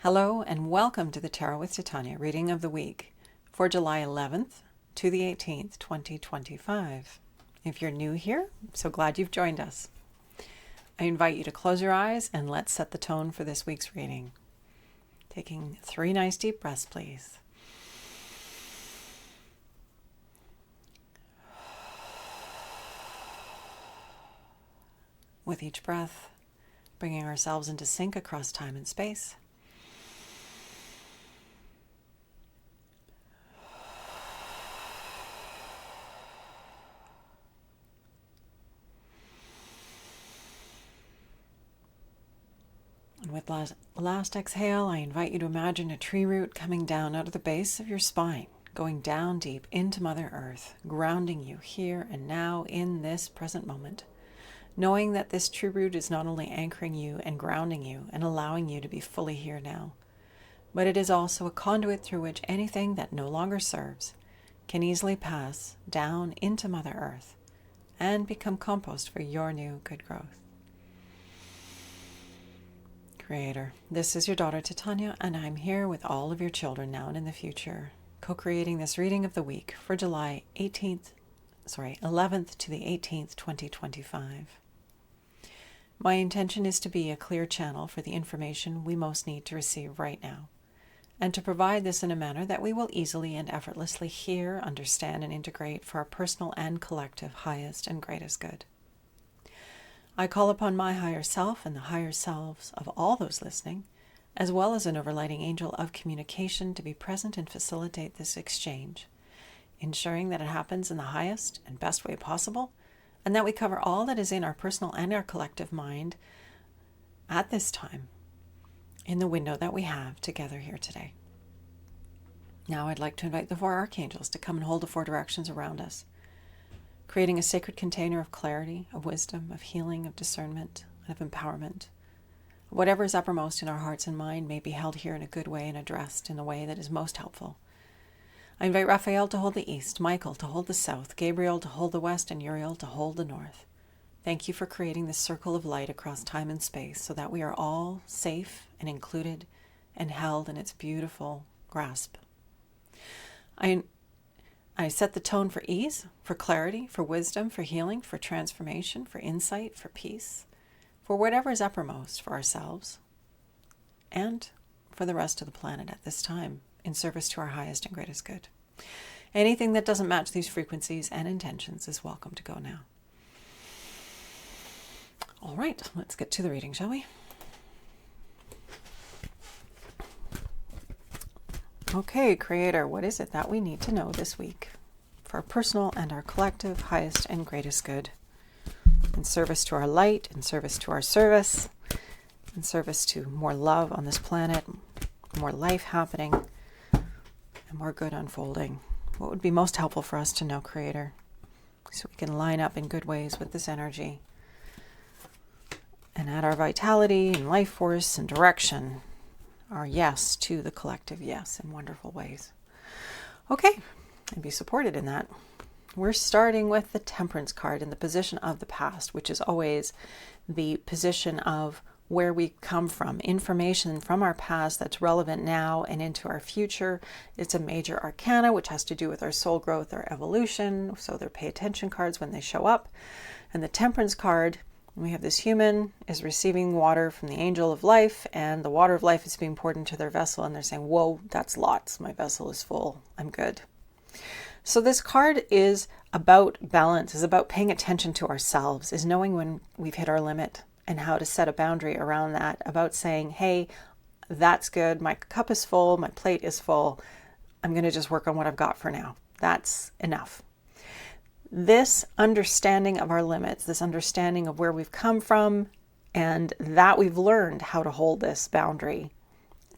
Hello and welcome to the Tarot with Titania reading of the week for July 11th to the 18th, 2025. If you're new here, I'm so glad you've joined us. I invite you to close your eyes and let's set the tone for this week's reading. Taking 3 nice deep breaths, please. With each breath, bringing ourselves into sync across time and space. And with last exhale, I invite you to imagine a tree root coming down out of the base of your spine, going down deep into Mother Earth, grounding you here and now in this present moment. Knowing that this true root is not only anchoring you and grounding you and allowing you to be fully here now, but it is also a conduit through which anything that no longer serves can easily pass down into Mother Earth and become compost for your new good growth. Creator, this is your daughter Titania, and I'm here with all of your children now and in the future, co-creating this reading of the week for July 11th to the 18th, 2025. My intention is to be a clear channel for the information we most need to receive right now, and to provide this in a manner that we will easily and effortlessly hear, understand, and integrate for our personal and collective highest and greatest good. I call upon my higher self and the higher selves of all those listening, as well as an overlighting angel of communication, to be present and facilitate this exchange, ensuring that it happens in the highest and best way possible, and that we cover all that is in our personal and our collective mind at this time in the window that we have together here today. Now I'd like to invite the 4 archangels to come and hold the 4 directions around us, creating a sacred container of clarity, of wisdom, of healing, of discernment, and of empowerment. Whatever is uppermost in our hearts and mind may be held here in a good way and addressed in a way that is most helpful. I invite Raphael to hold the east, Michael to hold the south, Gabriel to hold the west, and Uriel to hold the north. Thank you for creating this circle of light across time and space so that we are all safe and included and held in its beautiful grasp. I set the tone for ease, for clarity, for wisdom, for healing, for transformation, for insight, for peace, for whatever is uppermost for ourselves and for the rest of the planet at this time, in service to our highest and greatest good. Anything that doesn't match these frequencies and intentions is welcome to go now. All right, let's get to the reading, shall we? Okay, Creator, what is it that we need to know this week for our personal and our collective highest and greatest good, in service to our light, in service to our service, in service to more love on this planet, more life happening, and more good unfolding? What would be most helpful for us to know, Creator, so we can line up in good ways with this energy and add our vitality and life force and direction, our yes to the collective yes in wonderful ways. Okay, and be supported in that. We're starting with the Temperance card in the position of the past, which is always the position of where we come from, information from our past that's relevant now and into our future. It's a major arcana, which has to do with our soul growth, our evolution. So they're pay attention cards when they show up. And the Temperance card, we have this human is receiving water from the angel of life, and the water of life is being poured into their vessel, and they're saying, whoa, that's lots. My vessel is full. I'm good. So this card is about balance, is about paying attention to ourselves, is knowing when we've hit our limit and how to set a boundary around that, about saying, hey, that's good. My cup is full. My plate is full. I'm going to just work on what I've got for now. That's enough. This understanding of our limits, this understanding of where we've come from, and that we've learned how to hold this boundary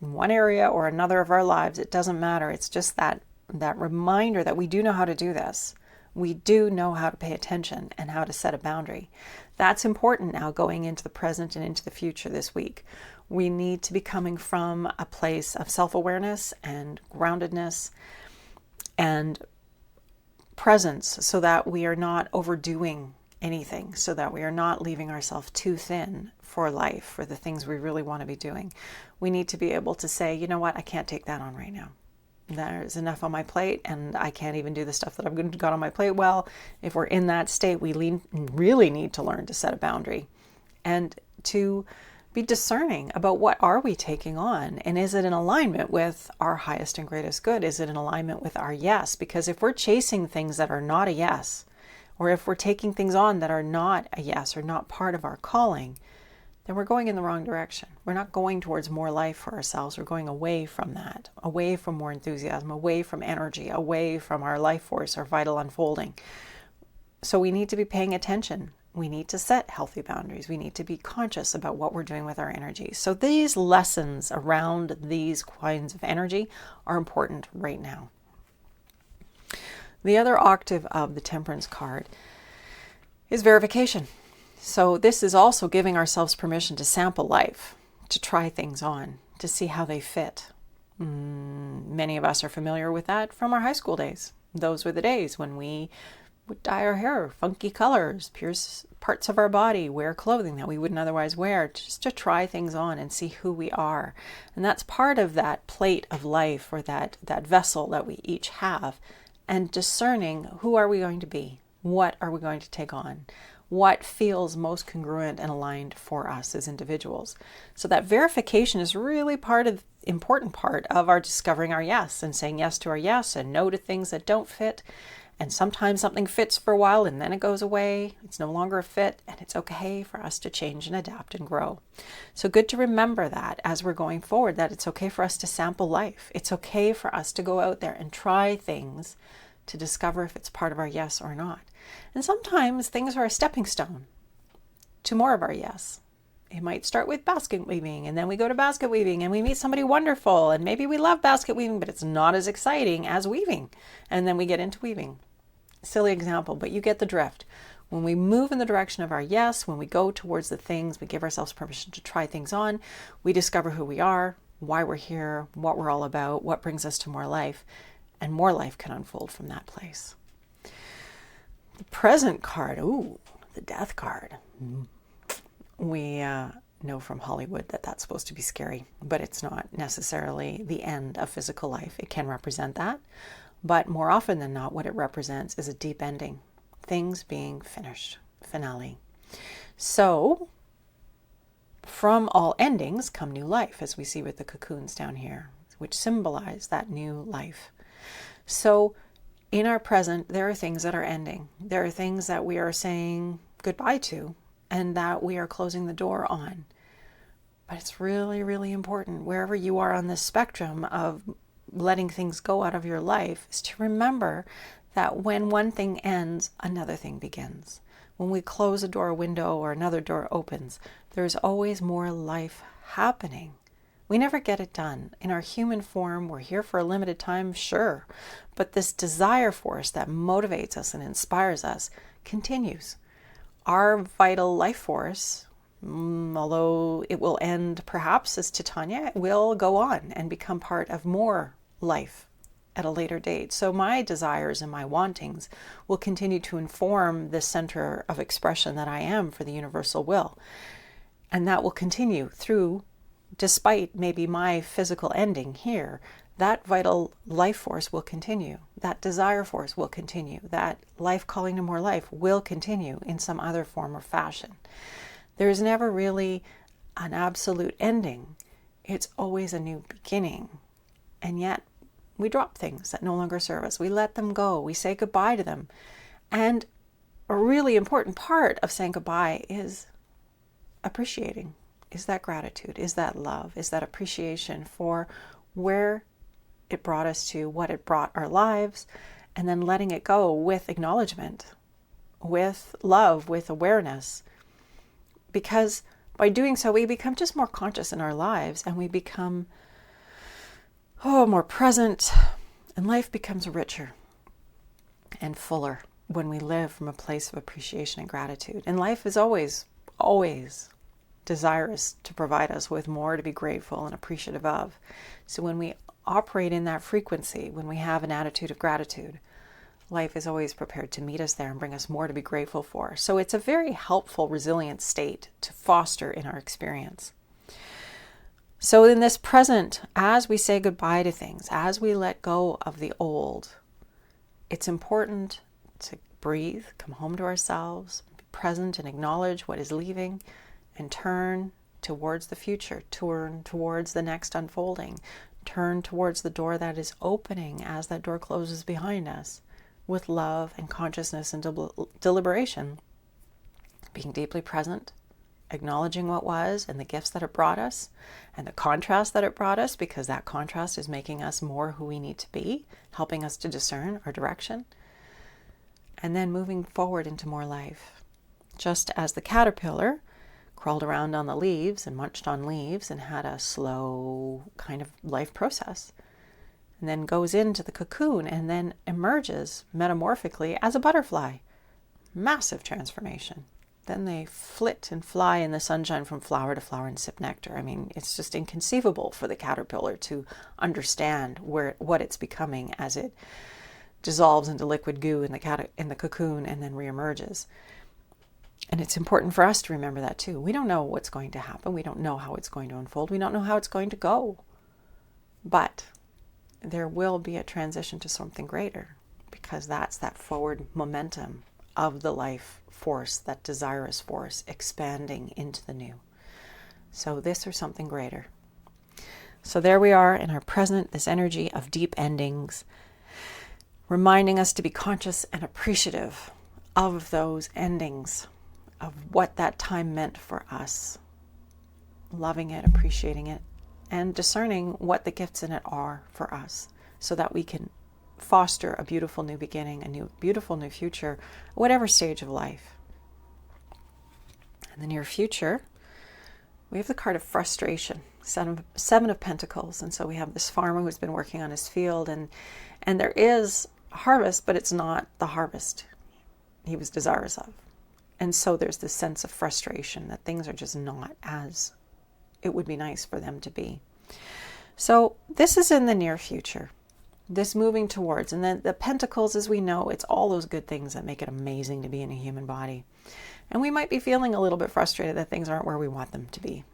in one area or another of our lives, it doesn't matter. It's just that reminder that we do know how to do this. We do know how to pay attention and how to set a boundary. That's important now going into the present and into the future this week. We need to be coming from a place of self-awareness and groundedness and presence so that we are not overdoing anything, so that we are not leaving ourselves too thin for life, for the things we really want to be doing. We need to be able to say, you know what, I can't take that on right now. There's enough on my plate, and I can't even do the stuff that I've got on my plate well. If we're in that state, we really need to learn to set a boundary and to be discerning about what are we taking on, and is it in alignment with our highest and greatest good? Is it in alignment with our yes? Because if we're chasing things that are not a yes, or if we're taking things on that are not a yes or not part of our calling, then we're going in the wrong direction. We're not going towards more life for ourselves. We're going away from that, away from more enthusiasm, away from energy, away from our life force, our vital unfolding. So we need to be paying attention. We need to set healthy boundaries. We need to be conscious about what we're doing with our energy. So these lessons around these kinds of energy are important right now. The other octave of the Temperance card is verification. So this is also giving ourselves permission to sample life, to try things on, to see how they fit. Many of us are familiar with that from our high school days. Those were the days when we would dye our hair funky colors, pierce parts of our body, wear clothing that we wouldn't otherwise wear, just to try things on and see who we are. And that's part of that plate of life, or that vessel that we each have, and discerning who are we going to be? What are we going to take on? What feels most congruent and aligned for us as individuals? So that verification is really important part of our discovering our yes, and saying yes to our yes and no to things that don't fit. And sometimes something fits for a while and then it goes away. It's no longer a fit, and it's okay for us to change and adapt and grow. So good to remember that as we're going forward, that it's okay for us to sample life. It's okay for us to go out there and try things to discover if it's part of our yes or not. And sometimes things are a stepping stone to more of our yes. It might start with basket weaving, and then we go to basket weaving and we meet somebody wonderful, and maybe we love basket weaving, but it's not as exciting as weaving. And then we get into weaving. Silly example, but you get the drift. When we move in the direction of our yes, when we go towards the things, we give ourselves permission to try things on, we discover who we are, why we're here, what we're all about, what brings us to more life, and more life can unfold from that place. The present card, the death card. We know from Hollywood that that's supposed to be scary, but it's not necessarily the end of physical life. It can represent that, but more often than not, what it represents is a deep ending, things being finished, finale. So from all endings come new life, as we see with the cocoons down here, which symbolize that new life. So in our present, there are things that are ending. There are things that we are saying goodbye to, and that we are closing the door on. But it's really, really important, wherever you are on this spectrum of letting things go out of your life, is to remember that when one thing ends, another thing begins. When we close a door, window, or another door opens, there's always more life happening. We never get it done. In our human form, we're here for a limited time, sure, but this desire force that motivates us and inspires us continues. Our vital life force, although it will end perhaps as Titania, it will go on and become part of more life at a later date. So my desires and my wantings will continue to inform the center of expression that I am for the universal will. And that will continue through, despite maybe my physical ending here, that vital life force will continue. That desire force will continue. That life calling to more life will continue in some other form or fashion. There is never really an absolute ending. It's always a new beginning. And yet we drop things that no longer serve us. We let them go. We say goodbye to them. And a really important part of saying goodbye is appreciating. Is that gratitude? Is that love? Is that appreciation for where it brought us to, what it brought our lives, and then letting it go with acknowledgement, with love, with awareness. Because by doing so, we become just more conscious in our lives, and we become more present, and life becomes richer and fuller when we live from a place of appreciation and gratitude. And life is always, always desirous to provide us with more to be grateful and appreciative of. So when we operate in that frequency, when we have an attitude of gratitude, life is always prepared to meet us there and bring us more to be grateful for. So it's a very helpful, resilient state to foster in our experience. So in this present, as we say goodbye to things, as we let go of the old, it's important to breathe, come home to ourselves, be present and acknowledge what is leaving, and turn towards the future, turn towards the next unfolding, turn towards the door that is opening as that door closes behind us, with love and consciousness and deliberation, being deeply present, acknowledging what was and the gifts that it brought us and the contrast that it brought us, because that contrast is making us more who we need to be, helping us to discern our direction, and then moving forward into more life. Just as the caterpillar crawled around on the leaves and munched on leaves and had a slow kind of life process, and then goes into the cocoon and then emerges metamorphically as a butterfly. Massive transformation. Then they flit and fly in the sunshine from flower to flower and sip nectar. I mean, it's just inconceivable for the caterpillar to understand what it's becoming as it dissolves into liquid goo in the cocoon and then reemerges. And it's important for us to remember that too. We don't know what's going to happen. We don't know how it's going to unfold. We don't know how it's going to go. But there will be a transition to something greater, because that's that forward momentum of the life force, that desirous force expanding into the new. So this or something greater. So there we are in our present, this energy of deep endings, reminding us to be conscious and appreciative of those endings, of what that time meant for us, loving it, appreciating it, and discerning what the gifts in it are for us, so that we can foster a beautiful new beginning, a beautiful new future, whatever stage of life. In the near future, we have the card of frustration, seven of pentacles. And so we have this farmer who's been working on his field, and there is harvest, but it's not the harvest he was desirous of. And so there's this sense of frustration that things are just not as it would be nice for them to be. So this is in the near future, this moving towards, and then the pentacles, as we know, it's all those good things that make it amazing to be in a human body. And we might be feeling a little bit frustrated that things aren't where we want them to be.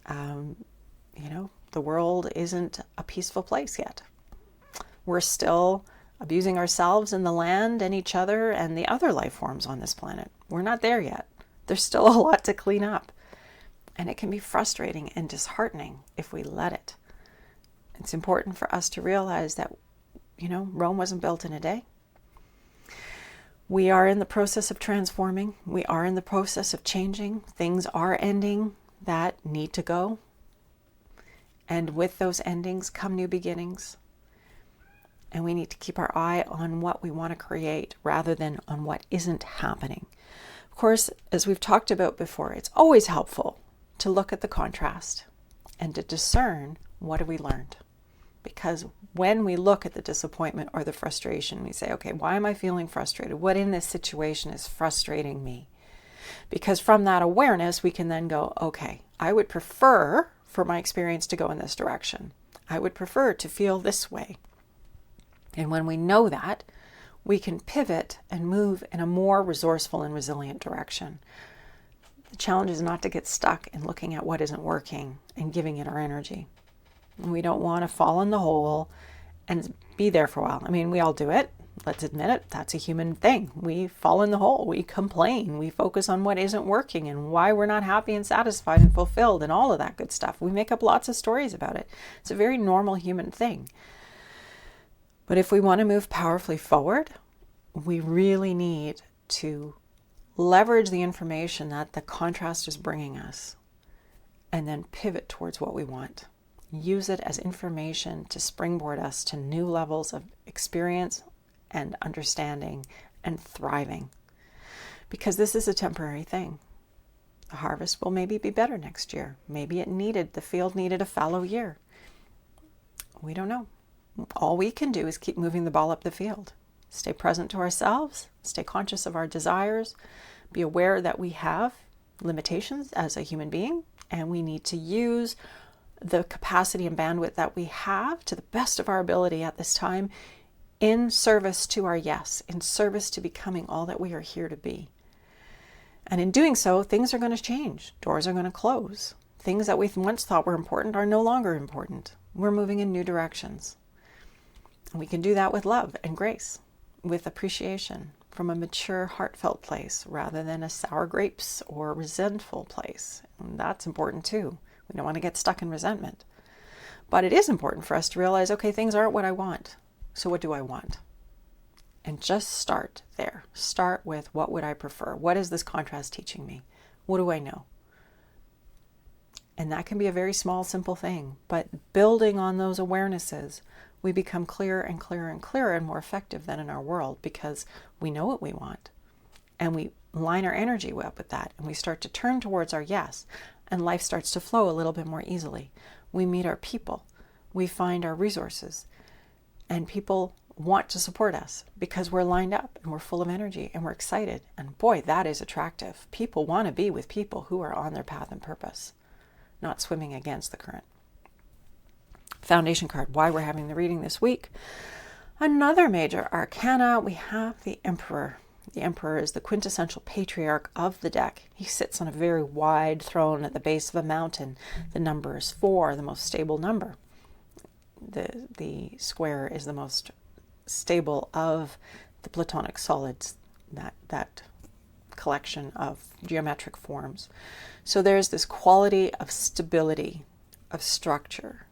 The world isn't a peaceful place yet. We're still abusing ourselves and the land and each other and the other life forms on this planet. We're not there yet. There's still a lot to clean up. And it can be frustrating and disheartening if we let it. It's important for us to realize that, Rome wasn't built in a day. We are in the process of transforming. We are in the process of changing. Things are ending that need to go. And with those endings come new beginnings. And we need to keep our eye on what we want to create rather than on what isn't happening. Of course, as we've talked about before, it's always helpful to look at the contrast and to discern what have we learned. Because when we look at the disappointment or the frustration, we say, okay, why am I feeling frustrated? What in this situation is frustrating me? Because from that awareness, we can then go, okay, I would prefer for my experience to go in this direction. I would prefer to feel this way. And when we know that, we can pivot and move in a more resourceful and resilient direction. The challenge is not to get stuck in looking at what isn't working and giving it our energy. We don't want to fall in the hole and be there for a while. I mean, we all do it. Let's admit it. That's a human thing. We fall in the hole. We complain. We focus on what isn't working and why we're not happy and satisfied and fulfilled and all of that good stuff. We make up lots of stories about it. It's a very normal human thing. But if we want to move powerfully forward, we really need to leverage the information that the contrast is bringing us and then pivot towards what we want. Use it as information to springboard us to new levels of experience and understanding and thriving. Because this is a temporary thing. The harvest will maybe be better next year. Maybe the field needed a fallow year. We don't know. All we can do is keep moving the ball up the field. Stay present to ourselves, stay conscious of our desires, be aware that we have limitations as a human being, and we need to use the capacity and bandwidth that we have to the best of our ability at this time in service to our yes, in service to becoming all that we are here to be. And in doing so, things are going to change. Doors are going to close. Things that we once thought were important are no longer important. We're moving in new directions. And we can do that with love and grace, with appreciation, from a mature, heartfelt place, rather than a sour grapes or resentful place. And that's important too. We don't want to get stuck in resentment. But it is important for us to realize, okay, things aren't what I want. So what do I want? And just start there. Start with, what would I prefer? What is this contrast teaching me? What do I know? And that can be a very small, simple thing. But building on those awarenesses, we become clearer and clearer and clearer and more effective than in our world, because we know what we want. And we line our energy up with that. And we start to turn towards our yes. And life starts to flow a little bit more easily. We meet our people. We find our resources. And people want to support us because we're lined up and we're full of energy and we're excited. And boy, that is attractive. People want to be with people who are on their path and purpose, not swimming against the current. Foundation card, why we're having the reading this week. Another major arcana, we have the Emperor. The Emperor is the quintessential patriarch of the deck. He sits on a very wide throne at the base of a mountain. The number is 4, the most stable number. The square is the most stable of the Platonic solids, that collection of geometric forms. So there's this quality of stability, of structure,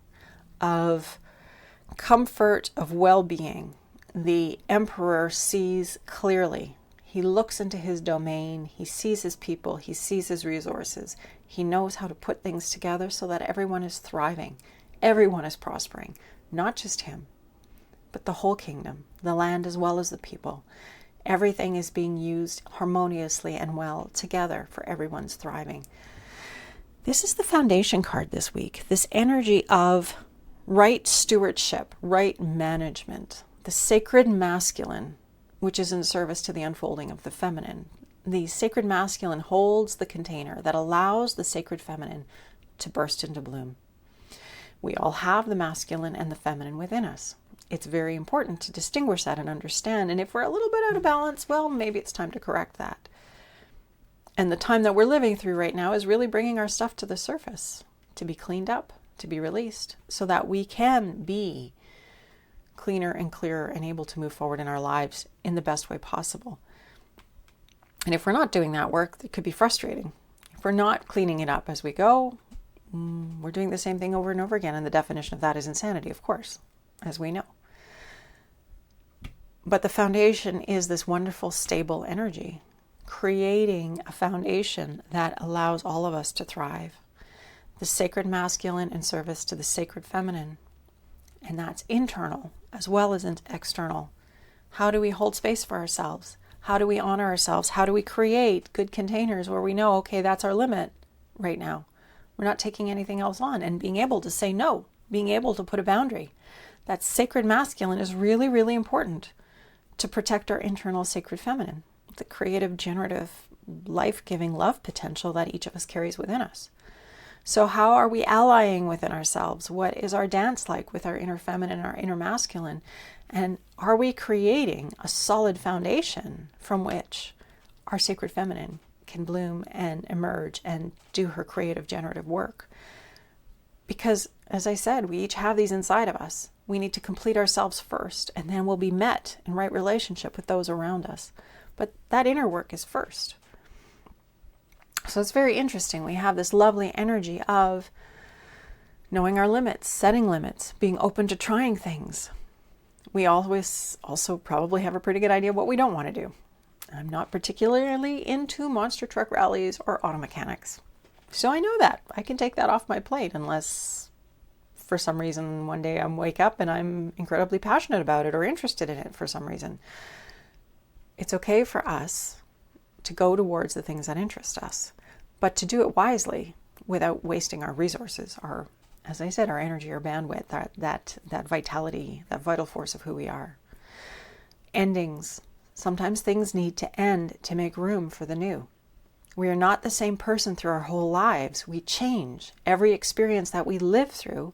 of comfort, of well-being. The Emperor sees clearly. He looks into his domain. He sees his people. He sees his resources. He knows how to put things together so that everyone is thriving. Everyone is prospering. Not just him, but the whole kingdom, the land as well as the people. Everything is being used harmoniously and well together for everyone's thriving. This is the foundation card this week. This energy of right stewardship, right management, the sacred masculine, which is in service to the unfolding of the feminine. The sacred masculine holds the container that allows the sacred feminine to burst into bloom. We all have the masculine and the feminine within us. It's very important to distinguish that and understand. And if we're a little bit out of balance, well, maybe it's time to correct that. And the time that we're living through right now is really bringing our stuff to the surface, to be cleaned up, to be released, so that we can be cleaner and clearer and able to move forward in our lives in the best way possible. And if we're not doing that work, it could be frustrating. If we're not cleaning it up as we go, we're doing the same thing over and over again. And the definition of that is insanity, of course, as we know. But the foundation is this wonderful, stable energy, creating a foundation that allows all of us to thrive. The sacred masculine in service to the sacred feminine. And that's internal as well as external. How do we hold space for ourselves? How do we honor ourselves? How do we create good containers where we know, okay, that's our limit right now. We're not taking anything else on, and being able to say no, being able to put a boundary. That sacred masculine is really, really important to protect our internal sacred feminine, the creative, generative, life-giving love potential that each of us carries within us. So how are we allying within ourselves? What is our dance like with our inner feminine and our inner masculine? And are we creating a solid foundation from which our sacred feminine can bloom and emerge and do her creative, generative work? Because, as I said, we each have these inside of us. We need to complete ourselves first, and then we'll be met in right relationship with those around us. But that inner work is first. So it's very interesting. We have this lovely energy of knowing our limits, setting limits, being open to trying things. We always also probably have a pretty good idea what we don't want to do. I'm not particularly into monster truck rallies or auto mechanics. So I know that. I can take that off my plate unless for some reason one day I wake up and I'm incredibly passionate about it or interested in it for some reason. It's okay for us to go towards the things that interest us, but to do it wisely without wasting our resources, our, as I said, our energy, our bandwidth, that vitality, that vital force of who we are. Endings. Sometimes things need to end to make room for the new. We are not the same person through our whole lives. We change. Every experience that we live through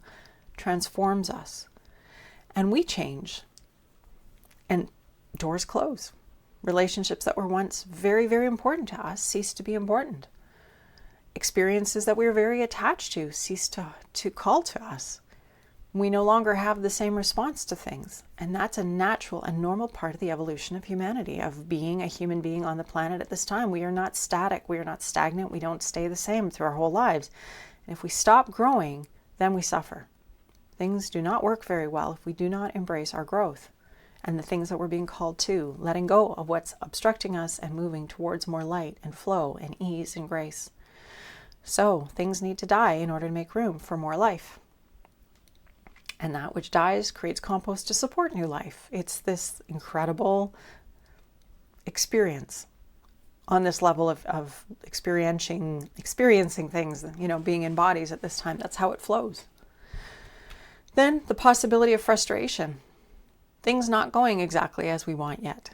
transforms us. And we change. and doors close. Relationships that were once very, very important to us cease to be important. Experiences that we were very attached to cease to call to us. We no longer have the same response to things. And that's a natural and normal part of the evolution of humanity, of being a human being on the planet at this time. We are not static. We are not stagnant. We don't stay the same through our whole lives. And if we stop growing, then we suffer. Things do not work very well if we do not embrace our growth and the things that we're being called to, letting go of what's obstructing us and moving towards more light and flow and ease and grace. So things need to die in order to make room for more life. And that which dies creates compost to support new life. It's this incredible experience on this level of experiencing things, being in bodies at this time. That's how it flows. Then the possibility of frustration. Things not going exactly as we want yet.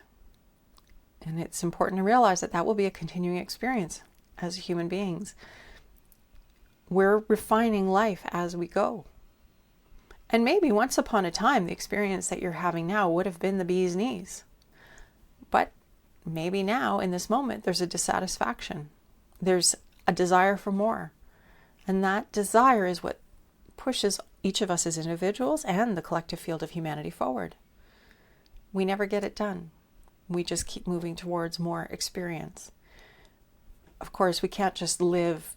And it's important to realize that will be a continuing experience as human beings. We're refining life as we go. And maybe once upon a time, the experience that you're having now would have been the bee's knees. But maybe now, in this moment, there's a dissatisfaction. There's a desire for more. And that desire is what pushes each of us as individuals and the collective field of humanity forward. We never get it done. We just keep moving towards more experience. Of course, we can't just live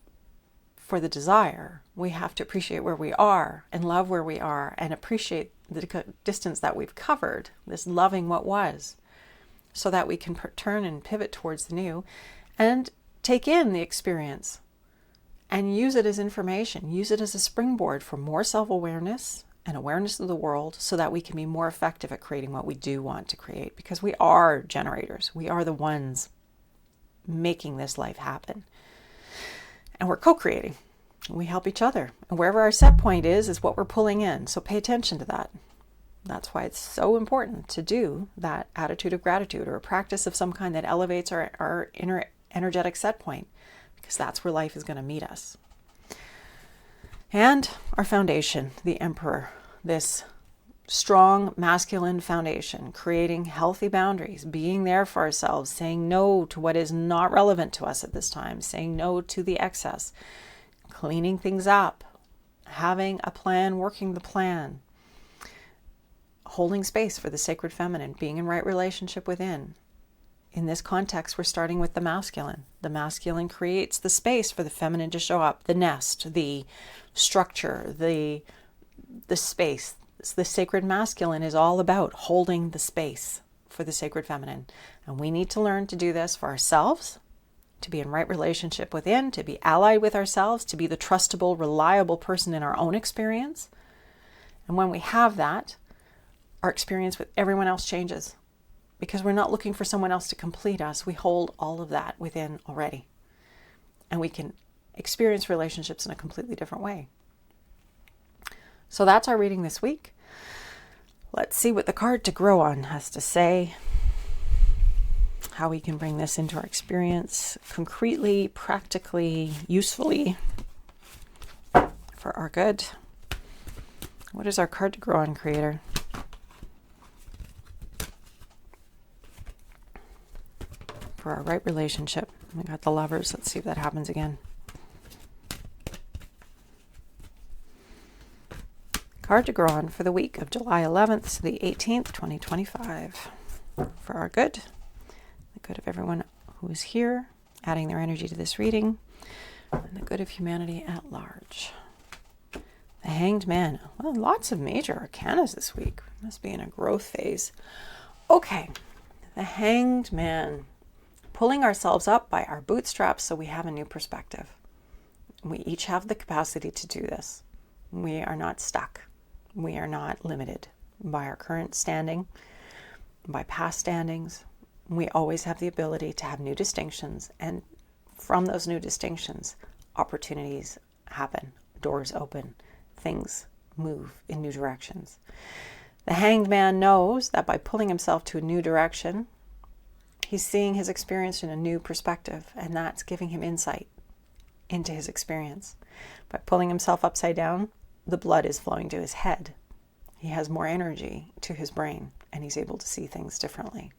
for the desire. We have to appreciate where we are and love where we are and appreciate the distance that we've covered, this loving what was, so that we can turn and pivot towards the new and take in the experience and use it as information, use it as a springboard for more self-awareness and awareness of the world, so that we can be more effective at creating what we do want to create, because we are generators. We are the ones making this life happen. And we're co-creating. We help each other. And wherever our set point is what we're pulling in. So pay attention to that. That's why it's so important to do that attitude of gratitude, or a practice of some kind that elevates our inner energetic set point, because that's where life is going to meet us. And our foundation, the Emperor, this strong masculine foundation, creating healthy boundaries, being there for ourselves, saying no to what is not relevant to us at this time, saying no to the excess, cleaning things up, having a plan, working the plan, holding space for the sacred feminine, being in right relationship within. In this context, we're starting with the masculine. The masculine creates the space for the feminine to show up, the nest, the structure, the space. The sacred masculine is all about holding the space for the sacred feminine. And we need to learn to do this for ourselves, to be in right relationship within, to be allied with ourselves, to be the trustable, reliable person in our own experience. And when we have that, our experience with everyone else changes, because we're not looking for someone else to complete us. We hold all of that within already. And we can experience relationships in a completely different way. So that's our reading this week. Let's see what the card to grow on has to say. How we can bring this into our experience concretely, practically, usefully for our good. What is our card to grow on, Creator? For our right relationship. We got the Lovers. Let's see if that happens again. Card to grow on for the week of July 11th to the 18th, 2025. For our good, the good of everyone who is here, adding their energy to this reading, and the good of humanity at large. The Hanged Man. Well, lots of major arcanas this week. Must be in a growth phase. Okay, the Hanged Man. Pulling ourselves up by our bootstraps so we have a new perspective. We each have the capacity to do this. We are not stuck. We are not limited by our current standing, by past standings. We always have the ability to have new distinctions, and from those new distinctions, opportunities happen, doors open, things move in new directions. The Hanged Man knows that by pulling himself to a new direction, he's seeing his experience in a new perspective, and that's giving him insight into his experience. By pulling himself upside down, the blood is flowing to his head. He has more energy to his brain, and he's able to see things differently.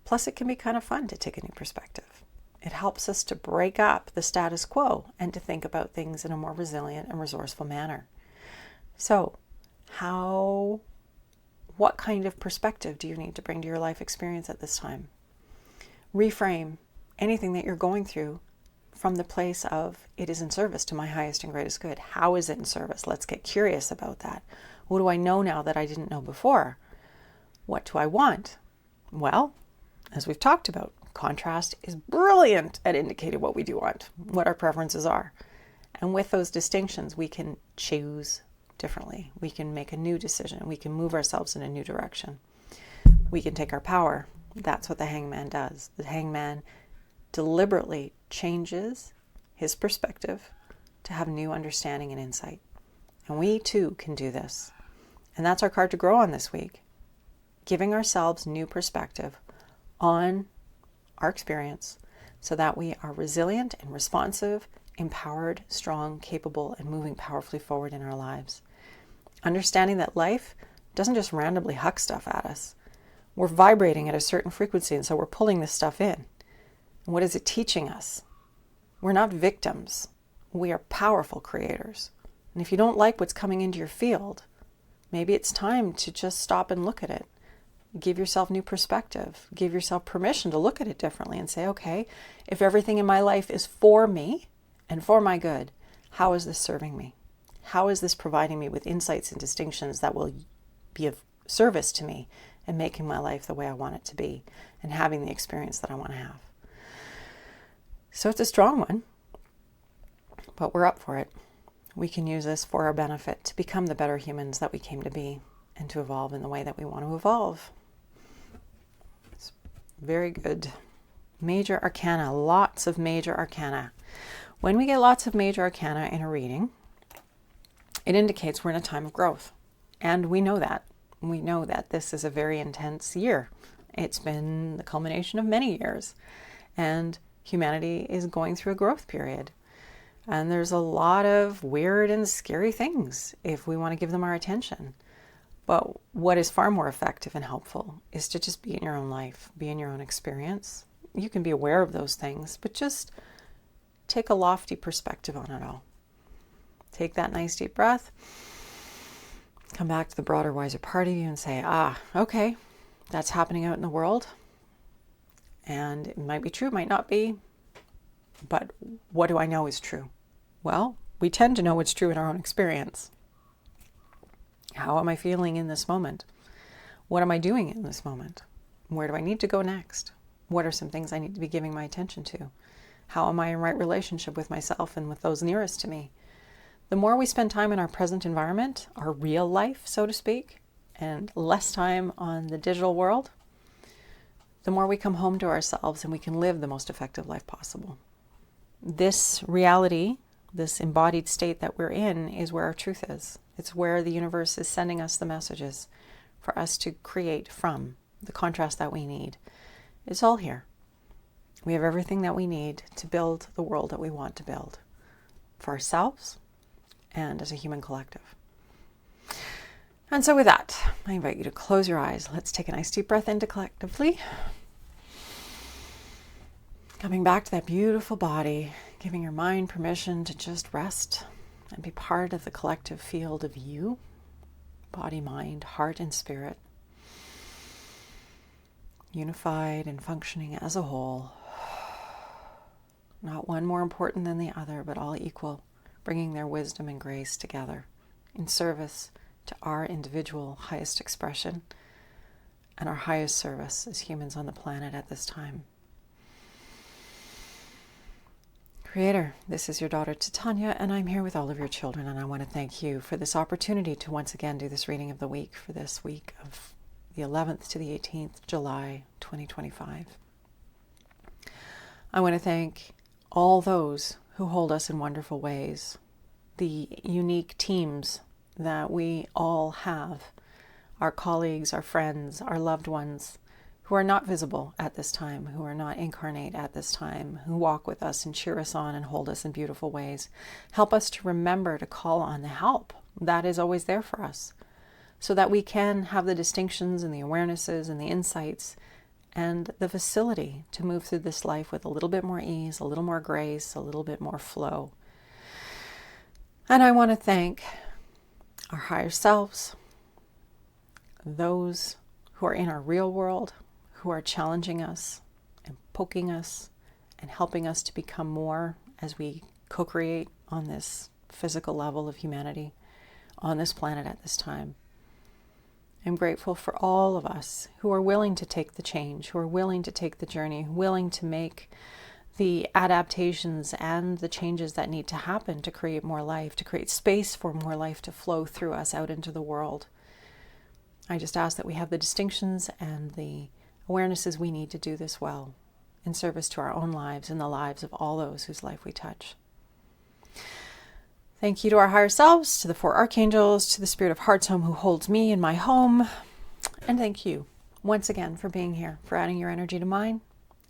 Plus, it can be kind of fun to take a new perspective. It helps us to break up the status quo and to think about things in a more resilient and resourceful manner. So, what kind of perspective do you need to bring to your life experience at this time? Reframe anything that you're going through from the place of, it is in service to my highest and greatest good. How is it in service? Let's get curious about that. What do I know now that I didn't know before? What do I want? Well, as we've talked about, contrast is brilliant at indicating what we do want, what our preferences are. And with those distinctions, we can choose differently. We can make a new decision. We can move ourselves in a new direction. We can take our power. That's what the hangman does. The hangman deliberately changes his perspective to have new understanding and insight. And we too can do this. And that's our card to grow on this week. Giving ourselves new perspective on our experience so that we are resilient and responsive, empowered, strong, capable, and moving powerfully forward in our lives. Understanding that life doesn't just randomly huck stuff at us. We're vibrating at a certain frequency, and so we're pulling this stuff in. And what is it teaching us? We're not victims. We are powerful creators. And if you don't like what's coming into your field, maybe it's time to just stop and look at it. Give yourself new perspective. Give yourself permission to look at it differently and say, okay, if everything in my life is for me and for my good, how is this serving me? How is this providing me with insights and distinctions that will be of service to me and making my life the way I want it to be and having the experience that I want to have? So it's a strong one, but we're up for it. We can use this for our benefit to become the better humans that we came to be and to evolve in the way that we want to evolve. It's very good. Major arcana, lots of major arcana. When we get lots of major arcana in a reading, it indicates we're in a time of growth. And we know that. We know that this is a very intense year. It's been the culmination of many years. And humanity is going through a growth period. And there's a lot of weird and scary things if we want to give them our attention. But what is far more effective and helpful is to just be in your own life, be in your own experience. You can be aware of those things, but just take a lofty perspective on it all. Take that nice deep breath. Come back to the broader, wiser part of you and say, okay, that's happening out in the world. And it might be true, it might not be. But what do I know is true? Well, we tend to know what's true in our own experience. How am I feeling in this moment? What am I doing in this moment? Where do I need to go next? What are some things I need to be giving my attention to? How am I in right relationship with myself and with those nearest to me? The more we spend time in our present environment, our real life, so to speak, and less time on the digital world, the more we come home to ourselves and we can live the most effective life possible. This reality, this embodied state that we're in, is where our truth is. It's where the universe is sending us the messages for us to create from, the contrast that we need. It's all here. We have everything that we need to build the world that we want to build for ourselves and as a human collective. And so with that, I invite you to close your eyes. Let's take a nice deep breath into collectively. Coming back to that beautiful body, giving your mind permission to just rest and be part of the collective field of you, body, mind, heart, and spirit, unified and functioning as a whole. Not one more important than the other, but all equal, bringing their wisdom and grace together in service to our individual highest expression and our highest service as humans on the planet at this time. Creator, this is your daughter Titania, and I'm here with all of your children, and I want to thank you for this opportunity to once again do this reading of the week for this week of the 11th to the 18th July 2025. I want to thank all those who hold us in wonderful ways, the unique teams that we all have, our colleagues, our friends, our loved ones, who are not visible at this time, who are not incarnate at this time, who walk with us and cheer us on and hold us in beautiful ways. Help us to remember to call on the help that is always there for us, so that we can have the distinctions and the awarenesses and the insights and the facility to move through this life with a little bit more ease, a little more grace, a little bit more flow. And I want to thank our higher selves, those who are in our real world, who are challenging us and poking us and helping us to become more as we co-create on this physical level of humanity on this planet at this time. I'm grateful for all of us who are willing to take the change, who are willing to take the journey, willing to make the adaptations and the changes that need to happen to create more life, to create space for more life to flow through us out into the world. I just ask that we have the distinctions and the awarenesses we need to do this well, in service to our own lives and the lives of all those whose life we touch. Thank you to our higher selves, to the 4 archangels, to the Spirit of Heart's Home who holds me in my home. And thank you once again for being here, for adding your energy to mine,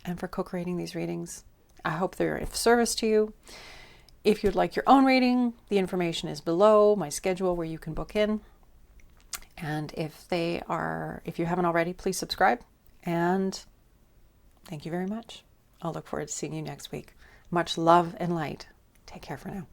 and for co-creating these readings. I hope they're of service to you. If you'd like your own reading, the information is below, my schedule where you can book in. And if you haven't already, please subscribe. And thank you very much. I'll look forward to seeing you next week. Much love and light. Take care for now.